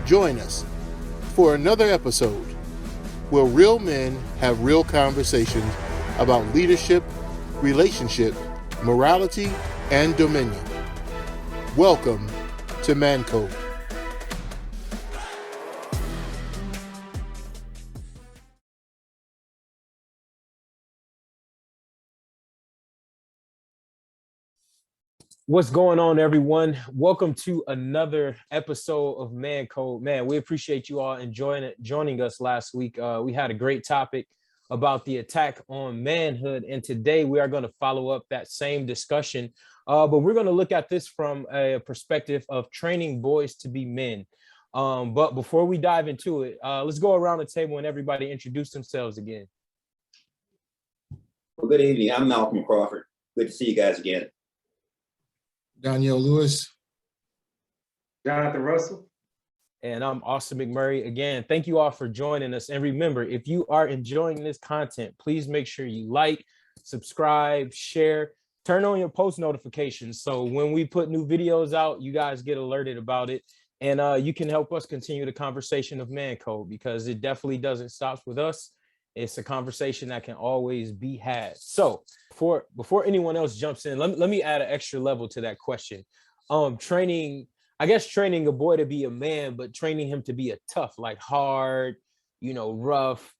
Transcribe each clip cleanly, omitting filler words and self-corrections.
Join us for another episode where real men have real conversations about leadership, relationship, morality, and dominion. Welcome to Mancode. What's going on, everyone? Welcome to another episode of Mancode. Man, we appreciate you all joining us last week. We had a great topic about the attack on manhood, and today we are going to follow up that same discussion, but we're going to look at this from a perspective of training boys to be men. But before we dive into it, let's go around the table and everybody introduce themselves again. Well, good evening. I'm Malcolm Crawford. Good to see you guys again. Danielle Lewis. Jonathan Russell. And I'm Austin McMurray. Again, thank you all for joining us. And remember, if you are enjoying this content, please make sure you like, subscribe, share, turn on your post notifications. So when we put new videos out, you guys get alerted about it. And you can help us continue the conversation of Mancode, because it definitely doesn't stop with us. It's a conversation that can always be had. So before anyone else jumps in, let me add an extra level to that question. Training a boy to be a man, but training him to be a tough, like hard, rough,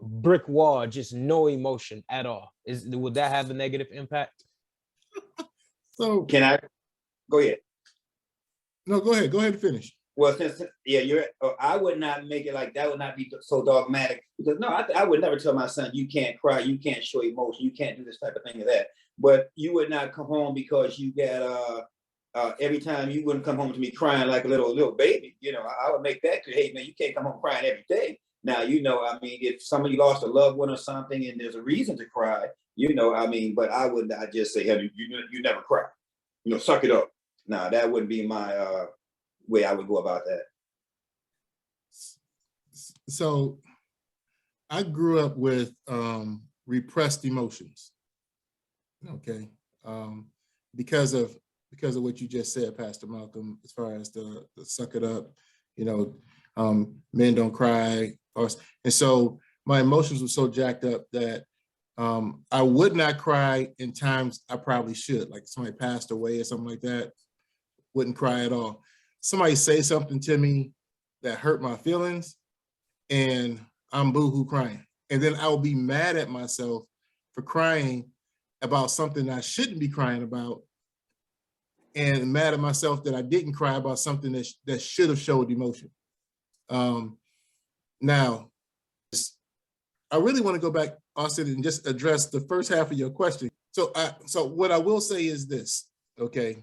brick wall, just no emotion at all. Would that have a negative impact? So Can I go ahead? No, go ahead and finish. Well, I would not make it like that. Would not be so dogmatic, because no, I would never tell my son, you can't cry, you can't show emotion, you can't do this type of thing or that. But you would not come home because you got every time. You wouldn't come home to me crying like a little baby. I would make that clear. Hey man, you can't come home crying every day. Now, if somebody lost a loved one or something and there's a reason to cry, but I would not just say, hey, you never cry. Suck it up. Now, that wouldn't be my way I would go about that. So I grew up with repressed emotions. Okay. Because of what you just said, Pastor Malcolm, as far as the suck it up, men don't cry. And so my emotions were so jacked up that I would not cry in times I probably should, like somebody passed away or something like that, wouldn't cry at all. Somebody say something to me that hurt my feelings and I'm boohoo crying. And then I will be mad at myself for crying about something I shouldn't be crying about, and mad at myself that I didn't cry about something that should have showed emotion. Now, I really want to go back, Austin, and just address the first half of your question. So what I will say is this, okay?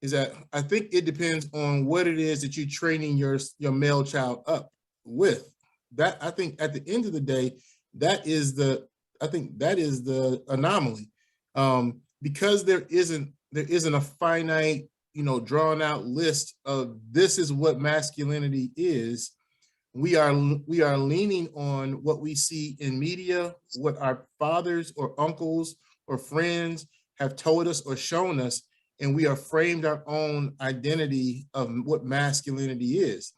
Is that I think it depends on what it is that you're training your male child up with. That, I think at the end of the day, that is the anomaly. Because there isn't a finite, drawn out list of this is what masculinity is. We are leaning on what we see in media, what our fathers or uncles or friends have told us or shown us, and we have framed our own identity of what masculinity is.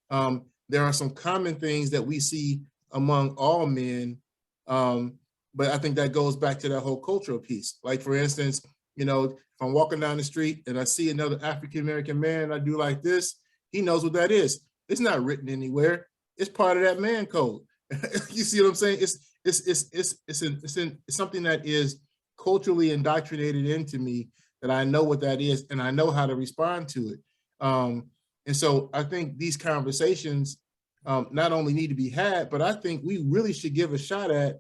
There are some common things that we see among all men, but I think that goes back to that whole cultural piece. Like, for instance, if I'm walking down the street and I see another African-American man and I do like this, he knows what that is. It's not written anywhere. It's part of that man code. You see what I'm saying? It's something that is culturally indoctrinated into me, that I know what that is and I know how to respond to it. And so I think these conversations not only need to be had, but I think we really should give a shot at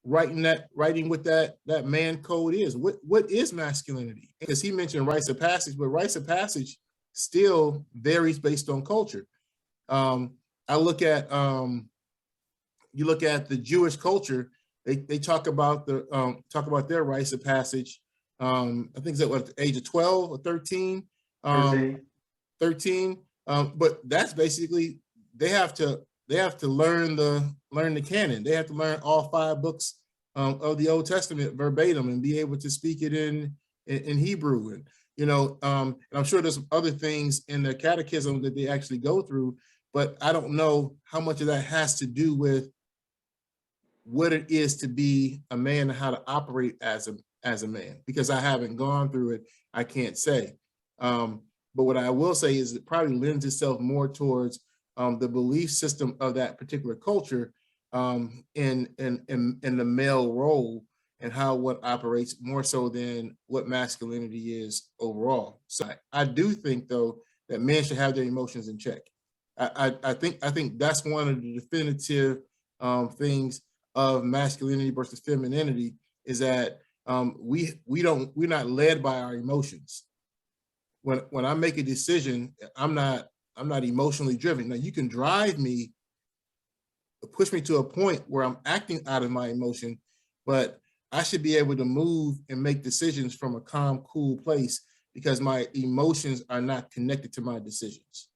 writing what that man code is. What is masculinity? Because he mentioned rites of passage, but rites of passage still varies based on culture. I look at you look at the Jewish culture, they talk about their rites of passage. I think it's at the age of 12 or 13. 13. But that's basically they have to learn the canon. They have to learn all 5 books of the Old Testament verbatim and be able to speak it in Hebrew. And and I'm sure there's other things in the catechism that they actually go through, but I don't know how much of that has to do with what it is to be a man and how to operate as a man, because I haven't gone through it. I can't say. But what I will say is it probably lends itself more towards the belief system of that particular culture in the male role and how one operates more so than what masculinity is overall. So I do think, though, that men should have their emotions in check. I think that's one of the definitive things of masculinity versus femininity, is that we're not led by our emotions. When I make a decision, I'm not emotionally driven. Now, you can drive me, push me to a point where I'm acting out of my emotion, but I should be able to move and make decisions from a calm, cool place, because my emotions are not connected to my decisions.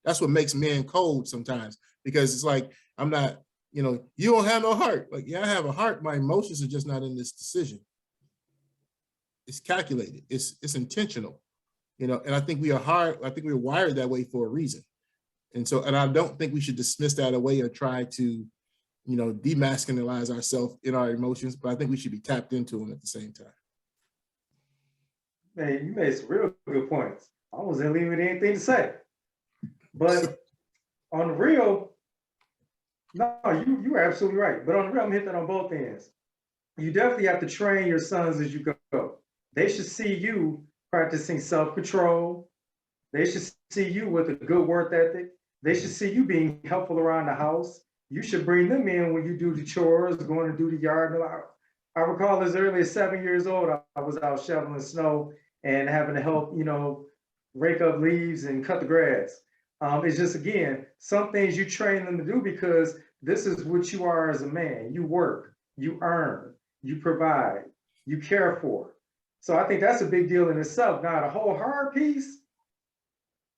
That's what makes men cold sometimes, because it's like, I'm not, you don't have no heart. Like, yeah, I have a heart. My emotions are just not in this decision. It's calculated. It's intentional, and I think we are hard. I think we're wired that way for a reason. And I don't think we should dismiss that away or try to, demasculinize ourselves in our emotions, but I think we should be tapped into them at the same time. Man, you made some real good points. I wasn't leaving anything to say. But on the real, no, you were absolutely right. But on the real, I'm hitting that on both ends. You definitely have to train your sons as you go. They should see you practicing self-control. They should see you with a good work ethic. They should see you being helpful around the house. You should bring them in when you do the chores, going to do the yard. I recall as early as 7 years old, I was out shoveling snow and having to help, rake up leaves and cut the grass. It's just, again, some things you train them to do because this is what you are as a man. You work, you earn, you provide, you care for. So I think that's a big deal in itself. Now, the whole hard piece,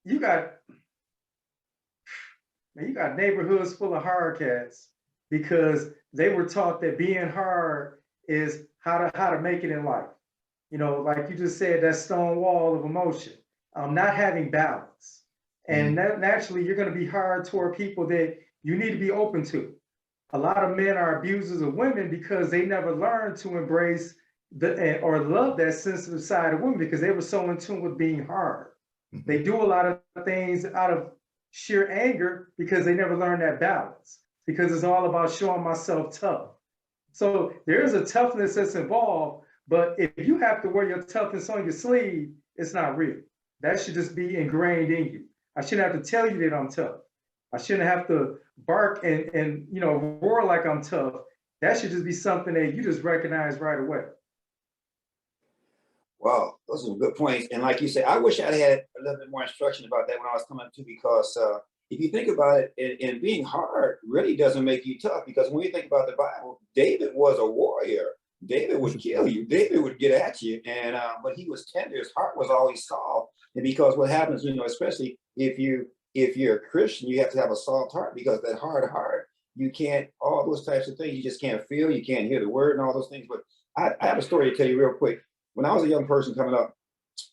you got neighborhoods full of hard cats because they were taught that being hard is how to make it in life. Like you just said, that stone wall of emotion, not having balance. And naturally, you're going to be hard toward people that you need to be open to. A lot of men are abusers of women because they never learned to embrace or love that sensitive side of women because they were so in tune with being hard. They do a lot of things out of sheer anger because they never learned that balance, because it's all about showing myself tough. So there is a toughness that's involved, but if you have to wear your toughness on your sleeve, it's not real. That should just be ingrained in you. I shouldn't have to tell you that I'm tough. I shouldn't have to bark and roar like I'm tough. That should just be something that you just recognize right away. Wow, those are good points. And like you said, I wish I'd had a little bit more instruction about that when I was coming up to, because if you think about it, and being hard really doesn't make you tough, because when you think about the Bible, David was a warrior. David would kill you. David would get at you. And but he was tender. His heart was always soft. And because what happens, especially if you're a Christian, you have to have a soft heart, because that hard heart, you can't, all those types of things, you just can't feel, you can't hear the word and all those things. But I have a story to tell you real quick. When I was a young person coming up,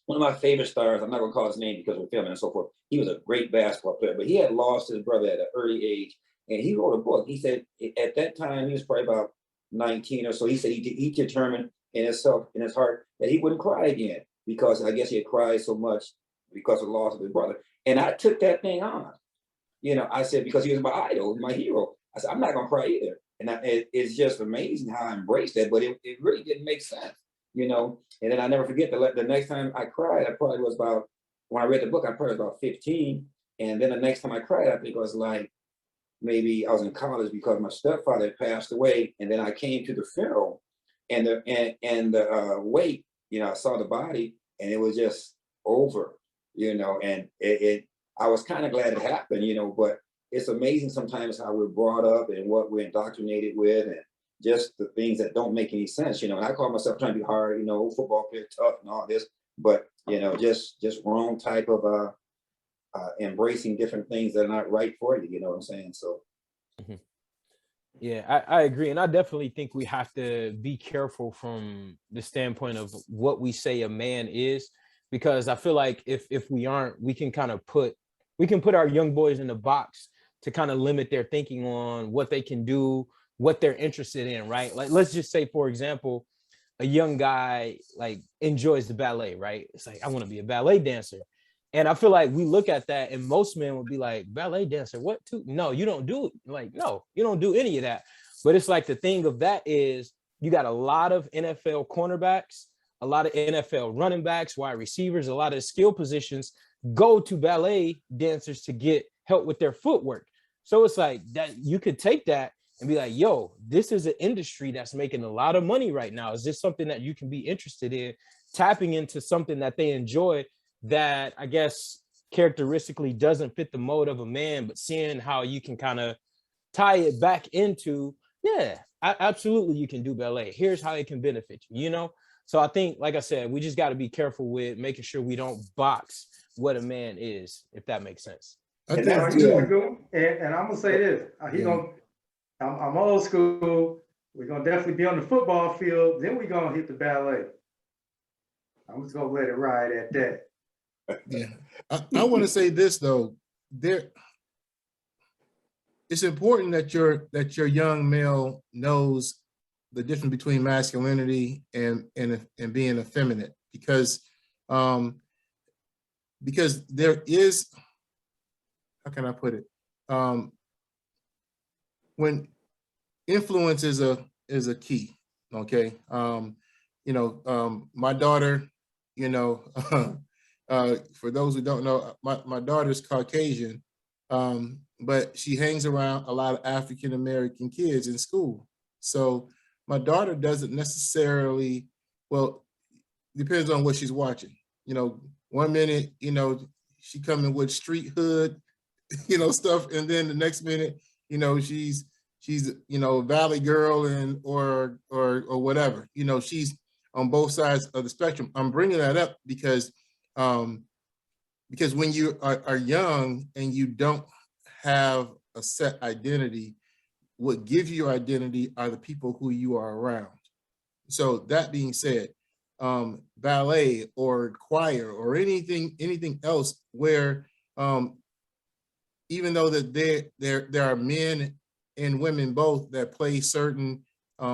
one of my favorite stars, I'm not going to call his name because we're filming and so forth, he was a great basketball player, but he had lost his brother at an early age. And he wrote a book. He said at that time, he was probably about 19 or so. He said he determined in his heart that he wouldn't cry again, because I guess he had cried so much because of the loss of his brother. And I took that thing on. I said, because he was my idol, my hero. I said, I'm not going to cry either. And it's just amazing how I embraced that, but it really didn't make sense. And then I never forget the next time I cried, I probably was about, when I read the book, I probably was about 15. And then the next time I cried, I think it was like, maybe I was in college, because my stepfather had passed away. And then I came to the funeral, and the wake, I saw the body, and it was just over, and I was kind of glad it happened, but it's amazing sometimes how we're brought up and what we're indoctrinated with, and just the things that don't make any sense, and I call myself trying to be hard, football player, tough and all this, but, just wrong type of embracing different things that are not right for you, you know what I'm saying? So. Yeah, I agree. And I definitely think we have to be careful from the standpoint of what we say a man is, because I feel like if we aren't, we can put our young boys in a box to kind of limit their thinking on what they can do, what they're interested in, right? Like, let's just say, for example, a young guy like enjoys the ballet, right? It's like, I want to be a ballet dancer. And I feel like we look at that and most men would be like, ballet dancer, what to? No, you don't do it. Like, no, you don't do any of that. But it's like the thing of that is you got a lot of NFL cornerbacks, a lot of NFL running backs, wide receivers, a lot of skill positions go to ballet dancers to get help with their footwork. So it's like that you could take that and be like, yo, this is an industry that's making a lot of money right now. Is this something that you can be interested in, tapping into something that they enjoy that I guess characteristically doesn't fit the mode of a man, but seeing how you can kind of tie it back into, yeah, absolutely, you can do ballet. Here's how it can benefit you, you know? So I think, like I said, we just got to be careful with making sure we don't box what a man is, if that makes sense. I And think that's And too, I'm gonna say this, Yeah. I'm old school. We're gonna definitely be on the football field, then we're gonna hit the ballet. I'm just gonna let it ride at that. yeah. I want to say this though, it's important that your young male knows the difference between masculinity and being effeminate, because there is, how can I put it? When influence is a key, okay? My daughter, for those who don't know, my daughter's Caucasian, but she hangs around a lot of African American kids in school. So my daughter doesn't necessarily, well, depends on what she's watching. 1 minute, she coming with street hood, stuff, and then the next minute, she's a valley girl and or whatever. She's on both sides of the spectrum. I'm bringing that up because when you are young and you don't have a set identity, what gives you your identity are the people who you are around. So that being said, ballet or choir or anything else where even though that there are men and women both that play certain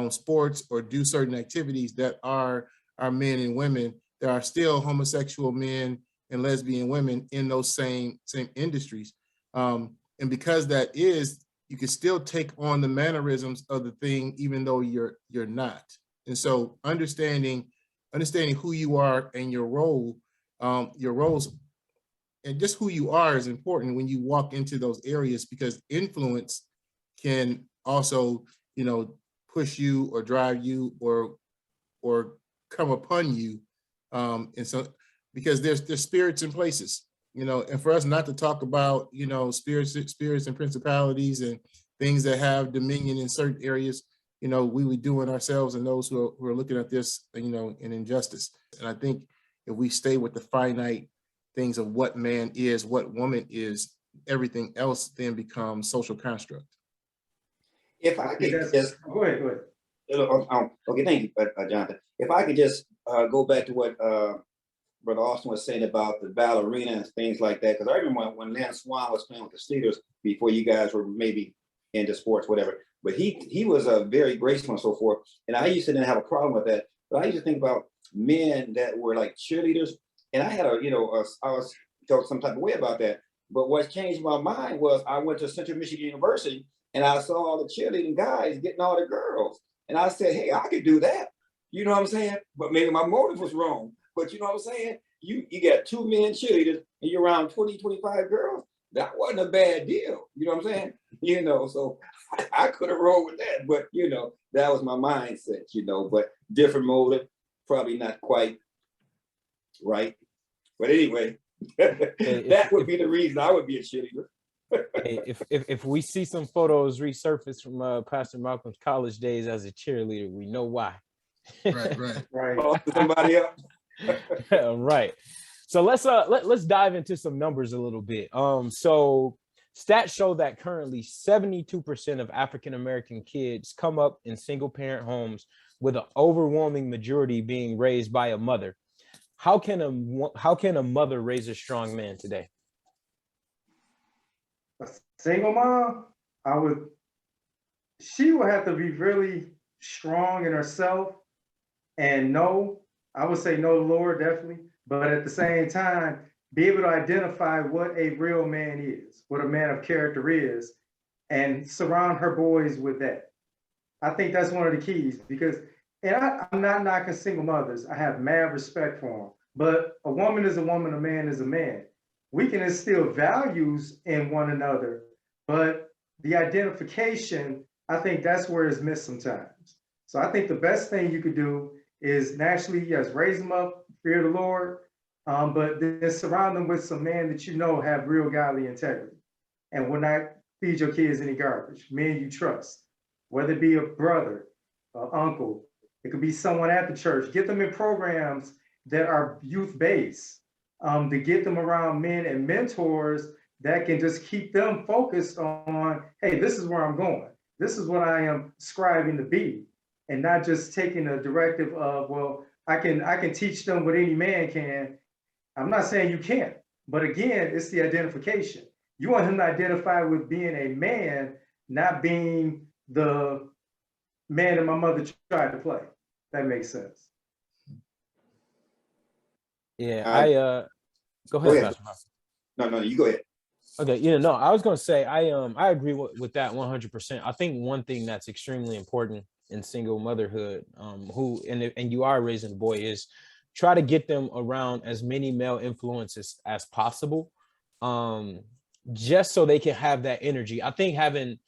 sports or do certain activities that are men and women, there are still homosexual men and lesbian women in those same industries. And because that is, you can still take on the mannerisms of the thing, even though you're not. And so understanding who you are and your roles, and just who you are is important when you walk into those areas, because influence can also, push you or drive you or come upon you. And so, because there's spirits in places, and for us not to talk about, spirits and principalities and things that have dominion in certain areas, we would do it ourselves and those who are looking at this, in injustice. And I think if we stay with the finite things of what man is, what woman is, everything else then becomes social construct. If I could just Go ahead. okay, thank you, Jonathan. If I could just go back to what Brother Austin was saying about the ballerina and things like that, because I remember when Lance Swan was playing with the Steelers before you guys were maybe into sports, whatever. But he was a very graceful and so forth. And I used to didn't have a problem with that. But I used to think about men that were like cheerleaders, and I had I was felt some type of way about that. But what changed my mind was I went to Central Michigan University and I saw all the cheerleading guys getting all the girls. And I said, hey, I could do that. You know what I'm saying? But maybe my motive was wrong. But you know what I'm saying? You got 2 men cheerleaders and you're around 20, 25 girls. That wasn't a bad deal. You know what I'm saying? So I could have rolled with that. But, that was my mindset, but different motive, probably not quite right. But anyway, that would be the reason I would be a cheerleader. Hey, if we see some photos resurface from Pastor Malcolm's college days as a cheerleader, we know why. Right. Somebody else. Right. So let's dive into some numbers a little bit. So stats show that currently 72% of African American kids come up in single parent homes, with an overwhelming majority being raised by a mother. how can a mother raise a strong man today? A single mom, she would have to be really strong in herself and I would say know the Lord definitely, but at the same time, be able to identify what a real man is, what a man of character is, and surround her boys with that. I think that's one of the keys because, and I'm not knocking single mothers. I have mad respect for them, but a woman is a woman, a man is a man. We can instill values in one another, but the identification, I think that's where it's missed sometimes. So I think the best thing you could do is naturally, yes, raise them up, fear the Lord, but then surround them with some men that you know have real godly integrity and will not feed your kids any garbage, men you trust, whether it be a brother, an uncle, it could be someone at the church. Get them in programs that are youth-based, to get them around men and mentors that can just keep them focused on, hey, this is where I'm going. This is what I am striving to be, and not just taking a directive of, well, I can teach them what any man can. I'm not saying you can't, but again, it's the identification. You want him to identify with being a man, not being the man that my mother tried to play. That makes sense. Yeah, go Go ahead, ahead. Pastor Bob. No, you go ahead. Okay, no, I was gonna say I agree with that 100%. I think one thing that's extremely important in single motherhood, and you are raising a boy, is try to get them around as many male influences as possible, just so they can have that energy. I think having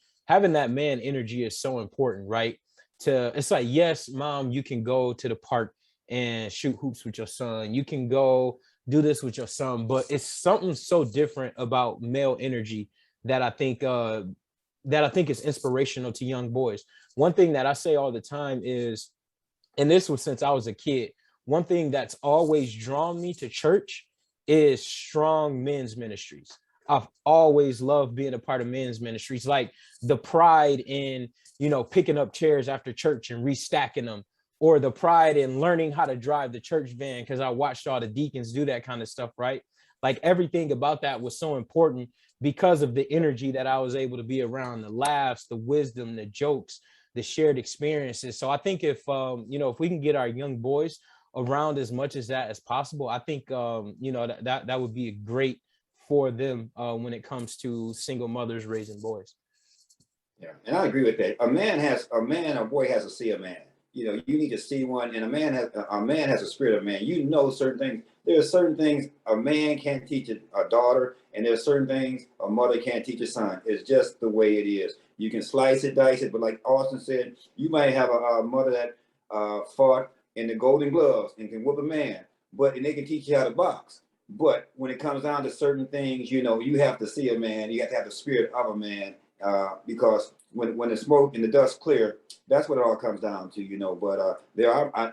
that man energy is so important, right? It's like, yes, mom, you can go to the park and shoot hoops with your son. You can go do this with your son, but it's something so different about male energy that I think is inspirational to young boys. One thing that I say all the time is, and this was since I was a kid, one thing that's always drawn me to church is strong men's ministries. I've always loved being a part of men's ministries, like the pride in, picking up chairs after church and restacking them, or the pride in learning how to drive the church van because I watched all the deacons do that kind of stuff, right? Like everything about that was so important because of the energy that I was able to be around, the laughs, the wisdom, the jokes, the shared experiences. So I think if we can get our young boys around as much as that as possible, I think that would be great for them when it comes to single mothers raising boys. Yeah, and I agree with that. A boy has to see a man. You need to see one, and a man has a spirit of man. Certain things. There are certain things a man can't teach a daughter, and there are certain things a mother can't teach a son. It's just the way it is. You can slice it, dice it, but like Austin said, you might have a mother that fought in the Golden Gloves and can whoop a man, and they can teach you how to box. But when it comes down to certain things, you have to see a man. You have to have the spirit of a man, because when the smoke and the dust clear, that's what it all comes down to. But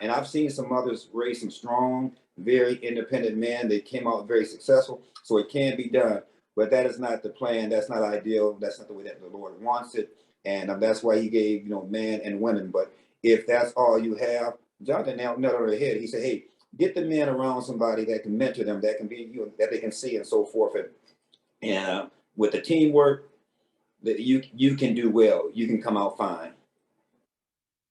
and I've seen some mothers raise some strong, very independent men. They came out very successful, so it can be done. But that is not the plan. That's not ideal. That's not the way that the Lord wants it, and that's why He gave men and women. But if that's all you have, Jonathan nailed it on the head. He said, "Hey, get the men around somebody that can mentor them, that can be that they can see, and so forth." And with the teamwork, that you can do well. You can come out fine.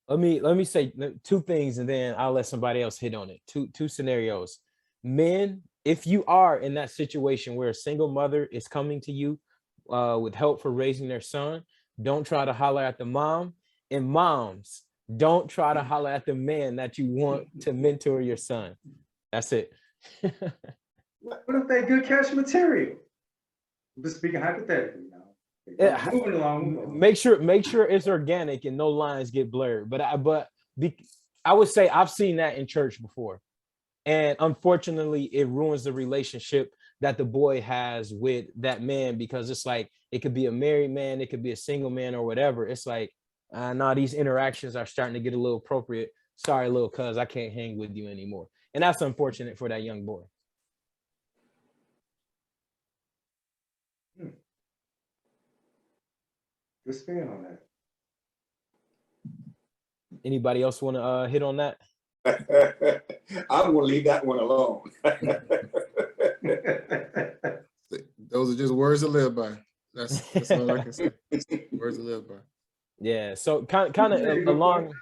Let me say two things, and then I'll let somebody else hit on it. Two scenarios. Men, if you are in that situation where a single mother is coming to you with help for raising their son, don't try to holler at the mom. And moms, don't try to holler at the man that you want to mentor your son. That's it. What if they good catch material? I'm just speaking hypothetically now. Yeah, Moving along. make sure it's organic and no lines get blurred. But I would say I've seen that in church before, and unfortunately, it ruins the relationship that the boy has with that man, because it's like it could be a married man, it could be a single man, or whatever. It's like, nah, these interactions are starting to get a little appropriate. Sorry, little cuz, I can't hang with you anymore, and that's unfortunate for that young boy. Good spin on that. Anybody else want to hit on that? I'm gonna leave that one alone. Those are just words to live by. That's all I can say. Words to live by. Yeah. So kind of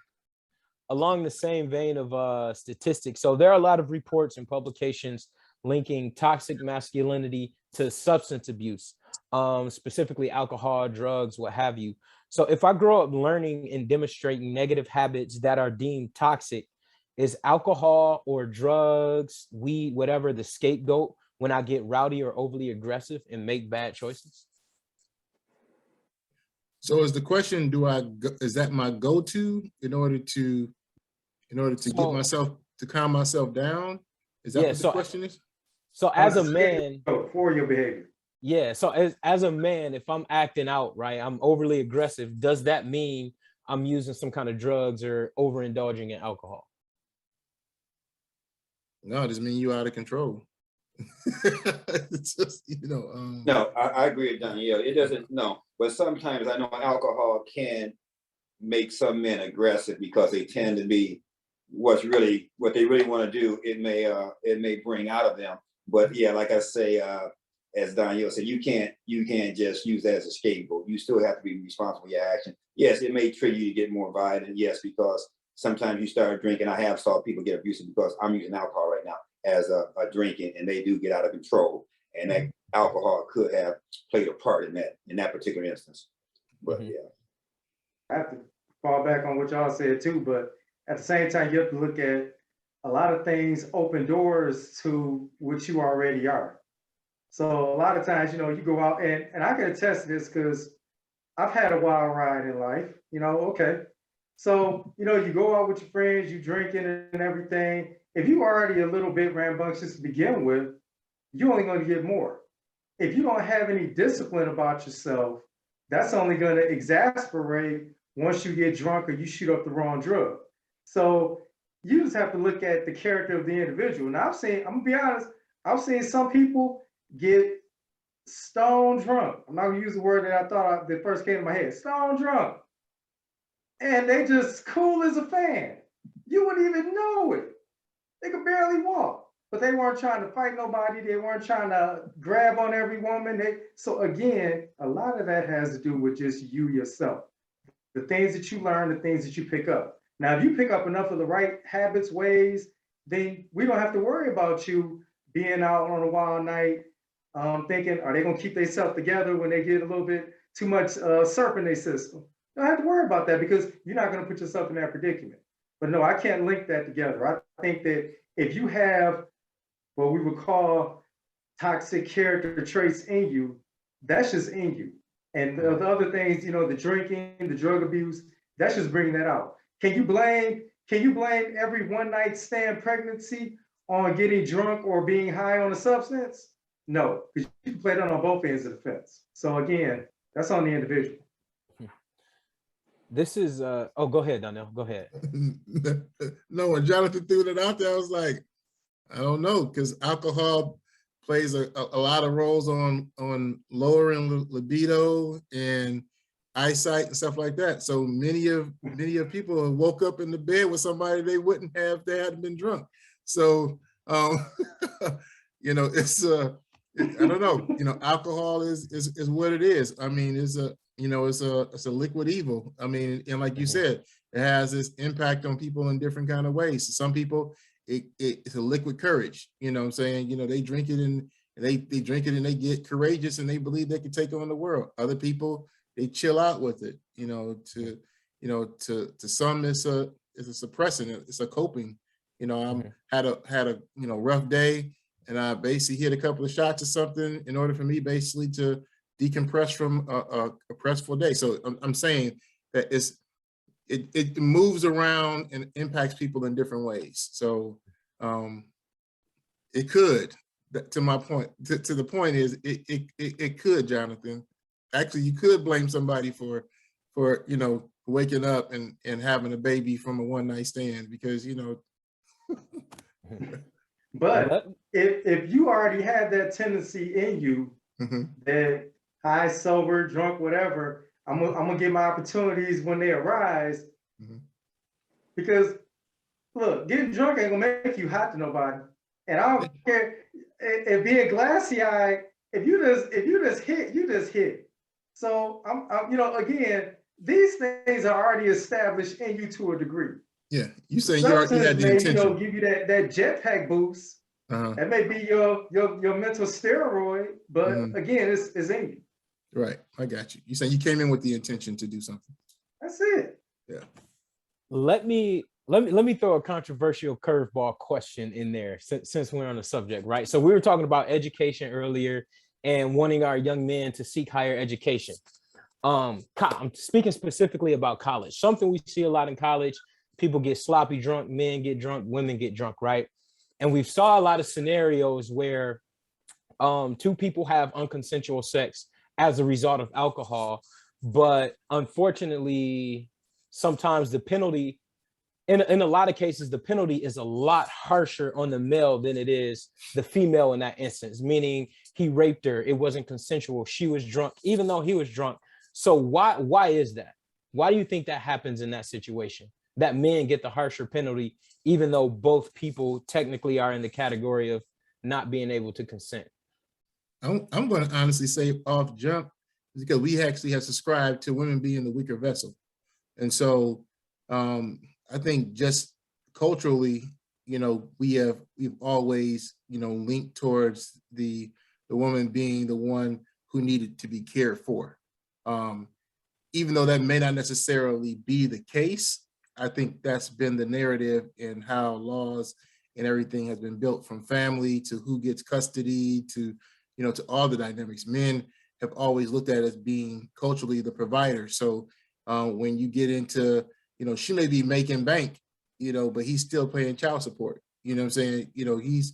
along the same vein of statistics. So there are a lot of reports and publications linking toxic masculinity to substance abuse, specifically alcohol, drugs, what have you. So if I grow up learning and demonstrating negative habits that are deemed toxic, is alcohol or drugs, weed, whatever, the scapegoat when I get rowdy or overly aggressive and make bad choices? So is the question, is that my go-to in order to get myself to calm myself down? Is that what the question is? So as a man, for your behavior. yeah. So as a man, if I'm acting out, right, I'm overly aggressive, does that mean I'm using some kind of drugs or overindulging in alcohol? No, it just means you out of control. It's just, No, I agree with Danielle. It doesn't, no, but sometimes I know alcohol can make some men aggressive because they tend to be what they really want to do. It may bring out of them. But yeah, like I say, as Danielle said, you can't just use that as a scapegoat. You still have to be responsible for your action. Yes, it may trigger you to get more violent. Yes, because sometimes you start drinking. I have saw people get abusive because I'm using alcohol right now as a drinking, and they do get out of control. And that alcohol could have played a part in that particular instance. But yeah, I have to fall back on what y'all said too, but at the same time, you have to look at a lot of things open doors to what you already are. So a lot of times, you go out and I can attest to this because I've had a wild ride in life, okay. So, you go out with your friends, you drinking and everything. If you already a little bit rambunctious to begin with, you're only going to get more. If you don't have any discipline about yourself, that's only going to exasperate once you get drunk or you shoot up the wrong drug. So you just have to look at the character of the individual. Now I'm gonna be honest, I've seen some people get stone drunk. I'm not gonna use the word that I thought that first came to my head, stone drunk. And they just cool as a fan. You wouldn't even know it. They could barely walk, but they weren't trying to fight nobody. They weren't trying to grab on every woman. So again, a lot of that has to do with just you yourself. The things that you learn, the things that you pick up. Now, if you pick up enough of the right habits, ways, then we don't have to worry about you being out on a wild night, thinking, are they going to keep themselves together when they get a little bit too much surf in their system? You don't have to worry about that because you're not going to put yourself in that predicament. But no, I can't link that together. I think that if you have what we would call toxic character traits in you, that's just in you. And the other things, the drinking, the drug abuse, that's just bringing that out. Can you blame every one night stand pregnancy on getting drunk or being high on a substance? No, because you can play that on both ends of the fence. So again, that's on the individual. This is oh, go ahead, Donnell. Go ahead. No, when Jonathan threw that out there, I was like, I don't know, because alcohol plays a lot of roles on lowering libido and eyesight and stuff like that. So many of people woke up in the bed with somebody they wouldn't have if they hadn't been drunk. So it's I don't know. Alcohol is what it is. I mean, it's a liquid evil. I mean, and like you said, it has this impact on people in different kind of ways. Some people, it's a liquid courage. You know what I'm saying? They drink it and they drink it and they get courageous and they believe they can take on the world. Other people, they chill out with it. To some it's a suppressant. It's a coping. Had a rough day and I basically hit a couple of shots or something in order for me basically to decompress from a stressful day. So I'm saying that it moves around and impacts people in different ways. So it could, to my point, to the point is it could, Jonathan. Actually, you could blame somebody for waking up and having a baby from a one-night stand because But if you already had that tendency in you, that high, sober, drunk, whatever, I'm gonna get my opportunities when they arise. Because look, getting drunk ain't gonna make you hot to nobody. And I don't care if being glassy eyed, if you just hit, you just hit. So I'm you know, again, these things are already established in you to a degree. Yeah, you saying you already had the May, intention. you know, give you that jetpack boost. That may be your mental steroid, but again, it's in you. Right, I got you. You saying you came in with the intention to do something. That's it. Yeah. Let me throw a controversial curveball question in there since we're on the subject, right? So we were talking about education earlier and wanting our young men to seek higher education. I'm speaking specifically about college. Something we see a lot in college: people get sloppy drunk, men get drunk, women get drunk, right? And we've saw a lot of scenarios where two people have unconsensual sex as a result of alcohol, but unfortunately, sometimes the penalty, in a lot of cases, the penalty is a lot harsher on the male than it is the female in that instance, meaning he raped her, it wasn't consensual, she was drunk, even though he was drunk. So why is that? Why do you think that happens in that situation? That men get the harsher penalty, even though both people technically are in the category of not being able to consent? I'm going to honestly say off jump, because we actually have subscribed to women being the weaker vessel. And so I think just culturally, you know, we've always, you know, linked towards the woman being the one who needed to be cared for. Even though that may not necessarily be the case, I think that's been the narrative in how laws and everything has been built, from family to who gets custody to, you know, to all the dynamics. Men have always looked at as being culturally the provider. So when you get into, you know, she may be making bank, you know, but he's still paying child support. You know what I'm saying? You know, he's,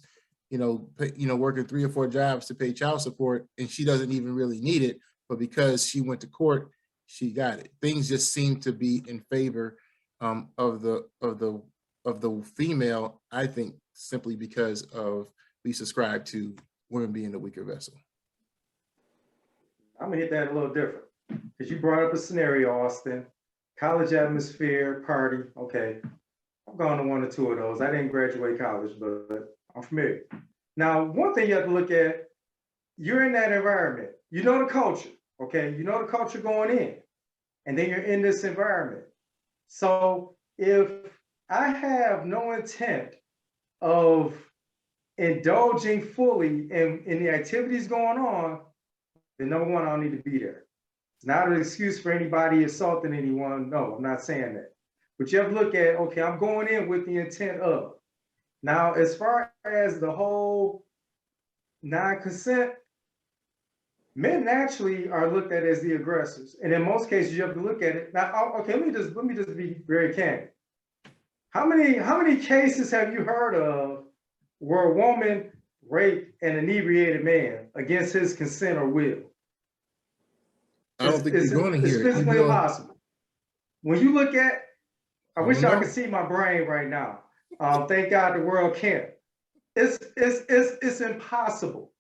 working 3 or 4 jobs to pay child support, and she doesn't even really need it. But because she went to court, she got it. Things just seem to be in favor of the female, I think, simply because of we subscribe to women being the weaker vessel. I'm gonna hit that a little different, because you brought up a scenario, Austin. College atmosphere, party. Okay, I've gone to 1 or 2 of those. I didn't graduate college, but I'm familiar. Now, one thing you have to look at, you're in that environment. You know the culture, okay? You know the culture going in, and then you're in this environment. So if I have no intent of indulging fully in the activities going on, then number one, I don't need to be there. It's not an excuse for anybody assaulting anyone. No, I'm not saying that. But you have to look at, okay, I'm going in with the intent of. Now, as far as the whole non-consent, men naturally are looked at as the aggressors. And in most cases, you have to look at it. Now, okay, let me just be very candid. How many cases have you heard of where a woman raped an inebriated man against his consent or will? I don't think you're going to hear it. It's physically impossible. When you look at, I wish y'all could see my brain right now. Thank God the world can't. It's impossible.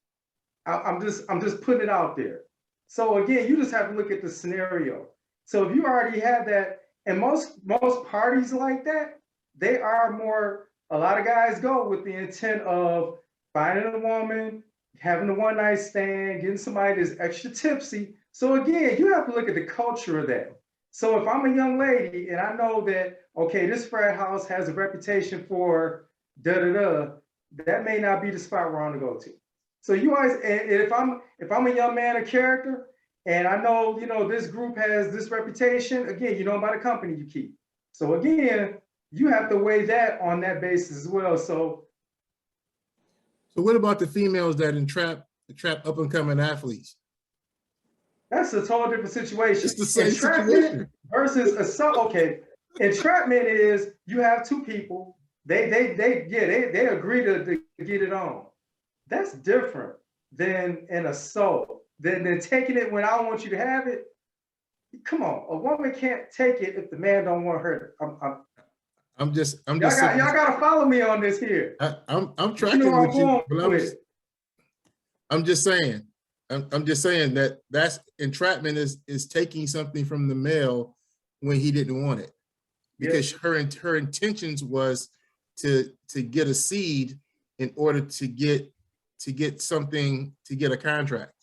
I'm just putting it out there. So again, you just have to look at the scenario. So if you already have that, and most parties like that, they are more, a lot of guys go with the intent of finding a woman, having a one-night stand, getting somebody that's extra tipsy. So again, you have to look at the culture of that. So if I'm a young lady and I know that, okay, this frat house has a reputation for da-da-da, that may not be the spot where I'm gonna go to. So you always, if I'm a young man of character and I know, you know, this group has this reputation, again, you know about the company you keep. So again, you have to weigh that on that basis as well. So what about the females that entrap up and coming athletes? that's a total different situation. It's the same Entrapment situation versus assault. Okay, entrapment is you have 2 people. They agree to get it on. That's different than an assault. Than taking it when I don't want you to have it. Come on, a woman can't take it if the man don't want her. I'm just y'all gotta follow me on this here. I'm tracking with you, but I'm just saying. I'm just saying that's entrapment is taking something from the male when he didn't want it, because her intentions was to get a seed in order to get something, to get a contract.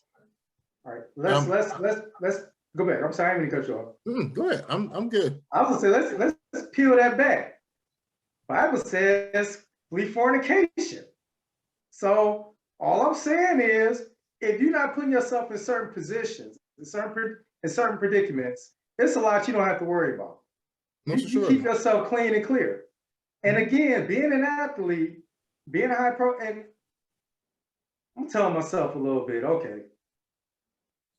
All right, let's go back. I'm sorry, I didn't mean to cut you off. Go ahead. I'm good. I was gonna say let's peel that back. Bible says flee fornication. So all I'm saying is, if you're not putting yourself in certain positions, in certain predicaments, it's a lot you don't have to worry about. You keep yourself clean and clear. And again, being an athlete, being a high pro, and I'm telling myself a little bit, okay,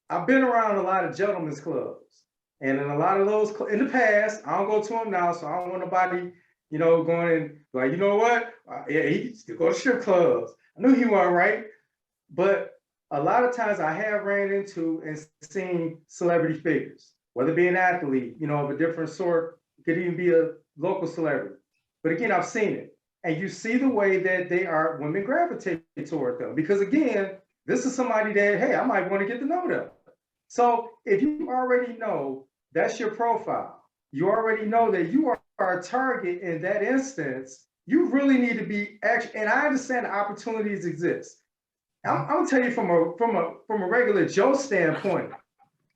I've been around a lot of gentlemen's clubs, and in a lot of those in the past, I don't go to them now, so I don't want nobody, going in like, you know what? Yeah, he still go to strip clubs. I knew he wasn't right, but a lot of times I have ran into and seen celebrity figures, whether it be an athlete, of a different sort, could even be a local celebrity. But again, I've seen it. And you see the way that women gravitate toward them. Because again, this is somebody that, hey, I might want to get to know them. So if you already know that's your profile, you already know that you are a target in that instance, you really need to be and I understand the opportunities exist. I'm gonna tell you from a regular Joe standpoint,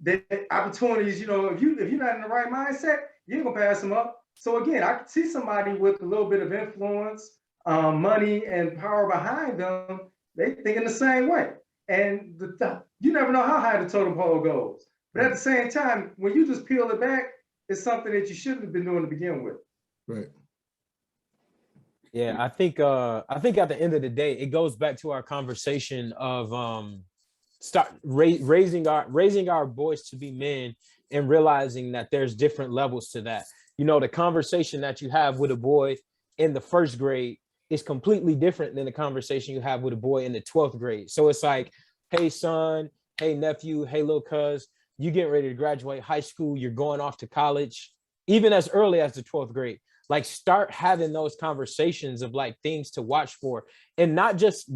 that opportunities, if you're not in the right mindset, you ain't gonna pass them up. So again, I can see somebody with a little bit of influence, money, and power behind them. They thinking the same way, and you never know how high the totem pole goes. But at the same time, when you just peel it back, it's something that you shouldn't have been doing to begin with. Right. Yeah, I think at the end of the day, it goes back to our conversation of raising our boys to be men, and realizing that there's different levels to that. The conversation that you have with a boy in the 1st grade is completely different than the conversation you have with a boy in the 12th grade. So it's like, hey son, hey nephew, hey little cuz, you getting ready to graduate high school, you're going off to college, even as early as the 12th grade. Like, start having those conversations of like things to watch for, and not just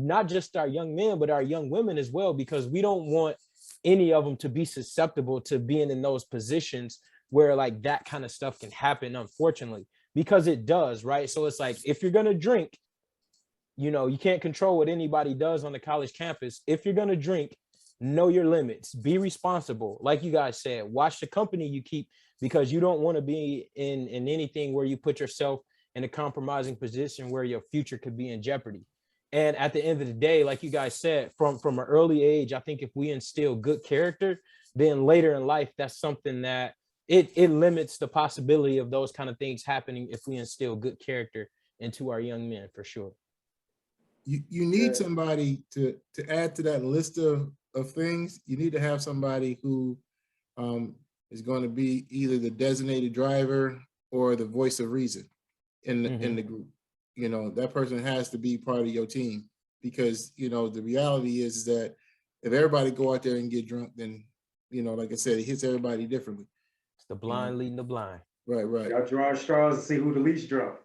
our young men, but our young women as well, because we don't want any of them to be susceptible to being in those positions where like that kind of stuff can happen, unfortunately, because it does, right? So it's like, if you're gonna drink, you can't control what anybody does on the college campus. If you're gonna drink, know your limits, be responsible. Like you guys said, watch the company you keep, because you don't want to be in anything where you put yourself in a compromising position where your future could be in jeopardy. And at the end of the day, like you guys said, from an early age, I think if we instill good character, then later in life, that's something that it limits the possibility of those kind of things happening if we instill good character into our young men, for sure. You need somebody to add to that list of things. You need to have somebody who is going to be either the designated driver or the voice of reason in the group. That person has to be part of your team, because the reality is that if everybody go out there and get drunk, then like I said, it hits everybody differently. It's the blind leading the blind. Right. Y'all drawing straws to see who the least drunk.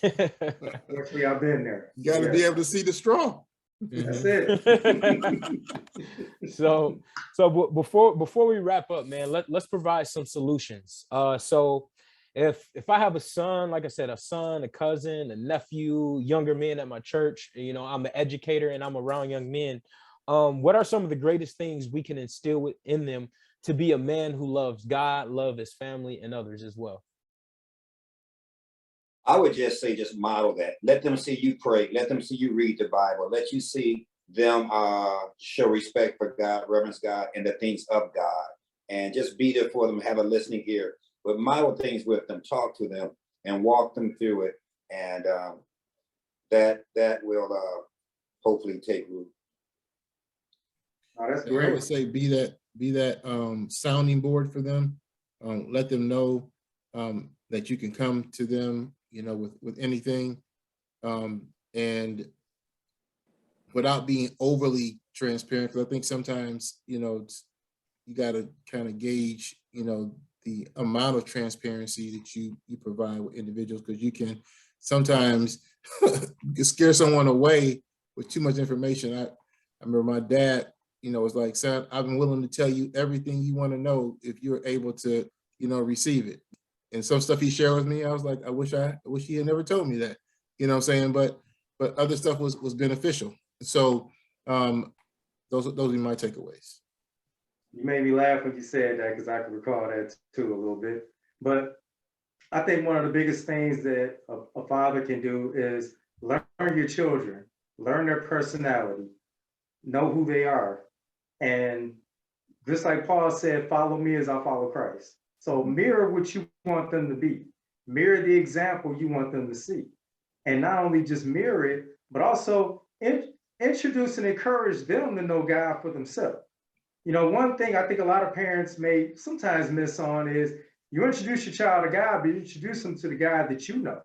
Actually, I've been there. You got to be able to see the straw. That's it. So before we wrap up, man, let's provide some solutions. So if I have a son, like I said, a son, a cousin, a nephew, younger men at my church, I'm an educator and I'm around young men. What are some of the greatest things we can instill within them to be a man who loves God, love his family, and others as well? I would just say, just model that. Let them see you pray. Let them see you read the Bible. Let you see them show respect for God, reverence God, and the things of God. And just be there for them, have a listening ear. But model things with them, talk to them, and walk them through it. And that will hopefully take root. Oh, that's great. I would say be that sounding board for them. Let them know that you can come to them, with anything, and without being overly transparent. Because I think sometimes, you got to kind of gauge, the amount of transparency that you provide with individuals, because you can sometimes you can scare someone away with too much information. I remember my dad, was like, son, I'm willing to tell you everything you want to know if you're able to, receive it. And some stuff he shared with me, I was like, I wish he had never told me that, you know what I'm saying? But other stuff was beneficial. So those are my takeaways. You made me laugh when you said that, because I can recall that too a little bit. But I think one of the biggest things that a father can do is learn your children, learn their personality, know who they are. And just like Paul said, follow me as I follow Christ. So mirror what you want them to be, mirror the example you want them to see. And not only just mirror it, but also introduce and encourage them to know God for themselves. You know, one thing I think a lot of parents may sometimes miss on is you introduce your child to God, but you introduce them to the God that you know.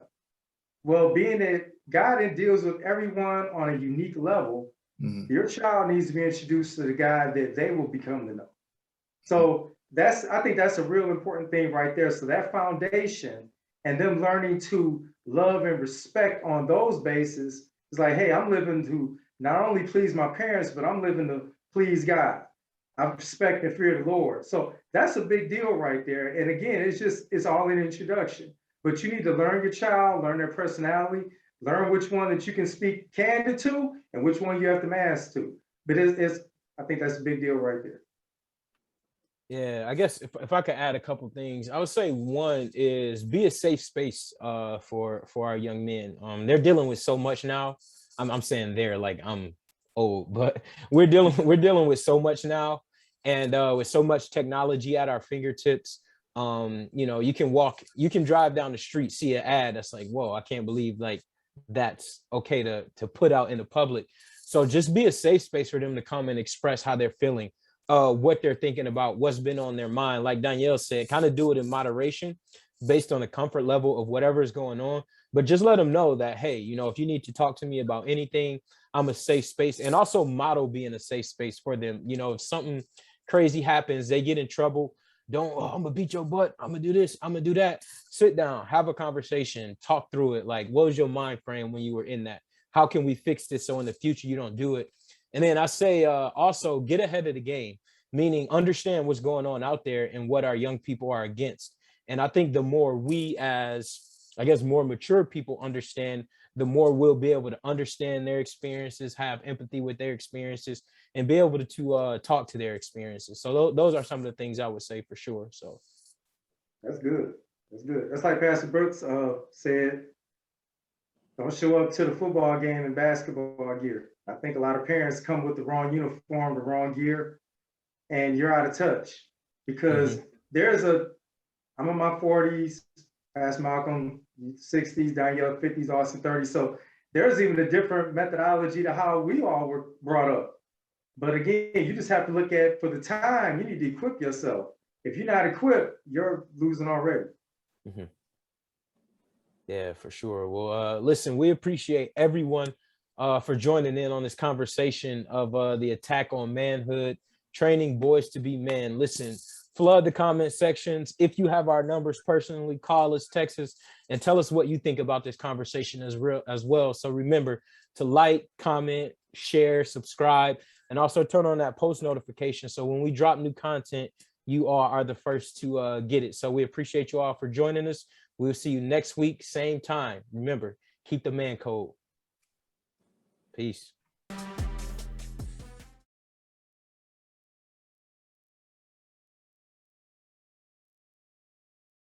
Well, being that God deals with everyone on a unique level, your child needs to be introduced to the God that they will become to know. So I think that's a real important thing right there. So that foundation and them learning to love and respect on those bases is like, hey, I'm living to not only please my parents, but I'm living to please God. I respect and fear the Lord. So that's a big deal right there. And again, it's all an introduction. But you need to learn your child, learn their personality, learn which one that you can speak candid to and which one you have to mask to. But I think that's a big deal right there. Yeah, I guess if I could add a couple things, I would say one is be a safe space for our young men. They're dealing with so much now. I'm saying they're like I'm old, but we're dealing with so much now, and with so much technology at our fingertips. You know, you can drive down the street, see an ad that's like, whoa, I can't believe like that's okay to put out in the public. So just be a safe space for them to come and express how they're feeling, what they're thinking about, what's been on their mind. Like Danielle said, kind of do it in moderation based on the comfort level of whatever is going on. But just let them know that, hey, you know, if you need to talk to me about anything, I'm a safe space. And also model being a safe space for them. You know, if something crazy happens, they get in trouble, don't, oh, I'm gonna beat your butt, I'm gonna do this, I'm gonna do that. Sit down, have a conversation, talk through it. Like, what was your mind frame when you were in that? How can we fix this so in the future you don't do it? And then I say also get ahead of the game, meaning understand what's going on out there and what our young people are against. And I think the more we as, I guess, more mature people understand, the more we'll be able to understand their experiences, have empathy with their experiences, and be able to talk to their experiences. So those are some of the things I would say for sure. So that's good. That's good. That's like Pastor Brooks said, don't show up to the football game in basketball gear. I think a lot of parents come with the wrong uniform, the wrong gear, and you're out of touch because I'm in my 40s, past Malcolm, 60s, Danielle, 50s, Austin, 30s. So there's even a different methodology to how we all were brought up. But again, you just have to look at, for the time, you need to equip yourself. If you're not equipped, you're losing already. Yeah, for sure. Well, listen, we appreciate everyone for joining in on this conversation of the attack on manhood, training boys to be men. Listen, flood the comment sections. If you have our numbers personally, call us, text us, and tell us what you think about this conversation as well. So remember to like, comment, share, subscribe, and also turn on that post notification. So when we drop new content, you all are the first to get it. So we appreciate you all for joining us. We'll see you next week, same time. Remember, keep the man code. Peace.